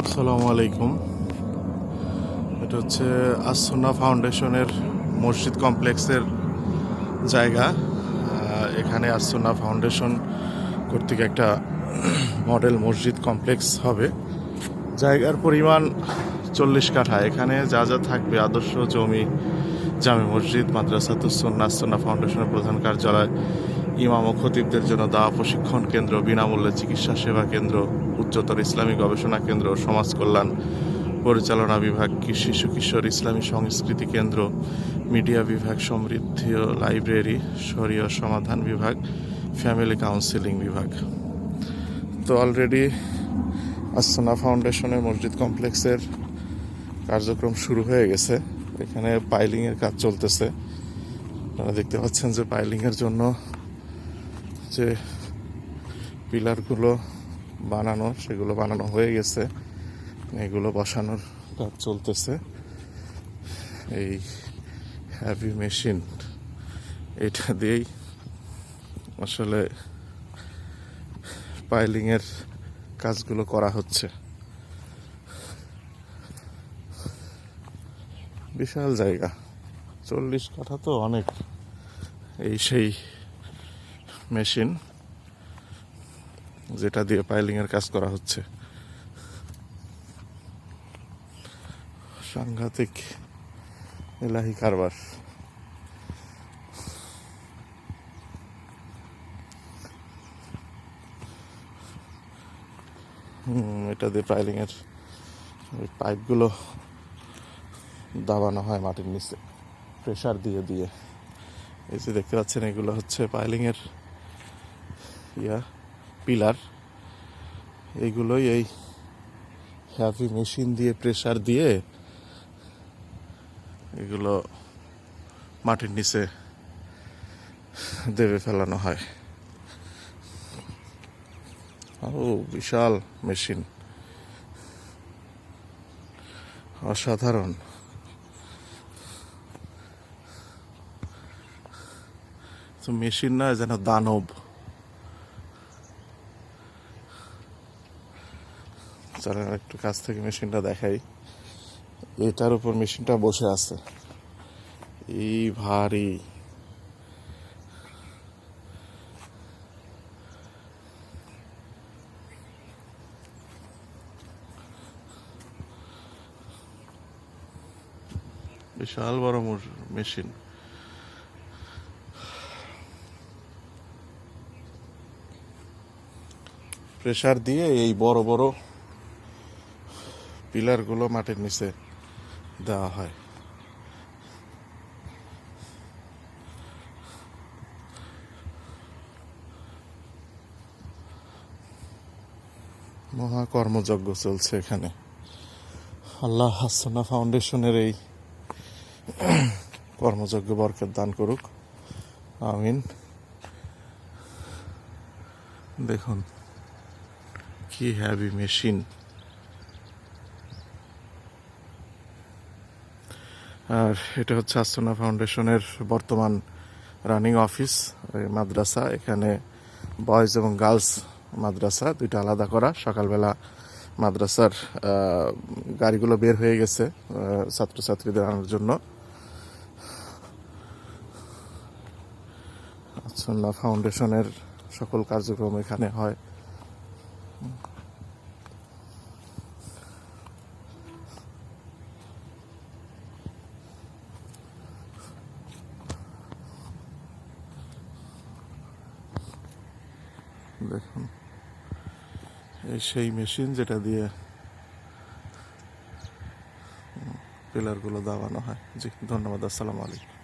আসসালামু আলাইকুম। এটা হচ্ছে আসুন্না ফাউন্ডেশনের মসজিদ কমপ্লেক্সের জায়গা। এখানে আসুন্না ফাউন্ডেশন কর্তৃক একটা মডেল মসজিদ কমপ্লেক্স হবে। জায়গার পরিমাণ 40 কাঠা। এখানে যা যা থাকবে আদর্শ জমি, জামে মসজিদ, মাদ্রাসাতুস সুন্নাহ, আসুন্না ফাউন্ডেশনের প্রধান কার্যালয়, ইমাম ও খতিবদের জন্য দাওয়া প্রশিক্ষণ কেন্দ্র, বিনামূল্যে চিকিৎসা সেবা কেন্দ্র, উচ্চতর ইসলামী গবেষণা কেন্দ্র, সমাজ কল্যাণ পরিচালনা বিভাগ, শিশু কিশোর ইসলামী সংস্কৃতি কেন্দ্র, মিডিয়া বিভাগ, সমৃদ্ধি ও লাইব্রেরি, শরীয় সমাধান বিভাগ, ফ্যামিলি কাউন্সিলিং বিভাগ। তো অলরেডি আসুন্না ফাউন্ডেশনের মসজিদ কমপ্লেক্সের কার্যক্রম শুরু হয়ে গেছে। এখানে পাইলিংয়ের কাজ চলতেছে। আপনারা দেখতে পাচ্ছেন যে পাইলিংয়ের জন্য যে পিলারগুলো বানানো, সেগুলো বানানো হয়ে গেছে। এগুলো বসানোর কাজ চলতেছে। এই হ্যাভি মেশিন, এটা দিয়েই আসলে পাইলিংয়ের কাজগুলো করা হচ্ছে। বিশাল জায়গা, 40 কাঠা তো অনেক। এই সেই মেশিন যেটা দিয়ে পাইলিংয়ের কাজ করা হচ্ছে। সাংঘাতিক এলাহি কারবার। এটা দিয়ে পাইলিংয়ের পাইপগুলো দাবানো হয় মাটির নিচে প্রেসার দিয়ে দিয়ে। এই যে দেখতে পাচ্ছেন, এগুলো হচ্ছে পাইলিংয়ের পিলার। এইগুলোই এই হ্যাভি মেশিন দিয়ে প্রেসার দিয়ে এগুলো মাটির নিচে দেবে ফেলানো হয়। ও বিশাল মেশিন, অসাধারণ। তো মেশিন না, যেন দানব। চলেন একটু কাছ থেকে মেশিনটা দেখাই। এটার উপর মেশিনটা বসে আছে, এই ভারী। বিশাল বড় মেশিন। প্রেসার দিয়ে এই বড় বড় পিলারগুলো মাটির নিচে দেওয়া হয়। মহা কর্মযজ্ঞ চলছে এখানে। আল্লাহ আসুন্না ফাউন্ডেশনের এই কর্মযজ্ঞ বরকত দান করুক, আমিন। দেখুন কি হ্যাভি মেশিন। আর এটা হচ্ছে আসুন্না ফাউন্ডেশনের বর্তমান রানিং অফিস, মাদ্রাসা। এখানে বয়েজ এবং গার্লস মাদ্রাসা দুইটা আলাদা করা। সকালবেলা মাদ্রাসার গাড়িগুলো বের হয়ে গেছে ছাত্রছাত্রীদের আনার জন্য। আসুন্না ফাউন্ডেশনের সকল কার্যক্রম এখানে হয়। দেখুন এই সেই মেশিন যেটা দিয়ে পিলারগুলো দাবানো হয়। জি ধন্যবাদ। আসসালামু আলাইকুম।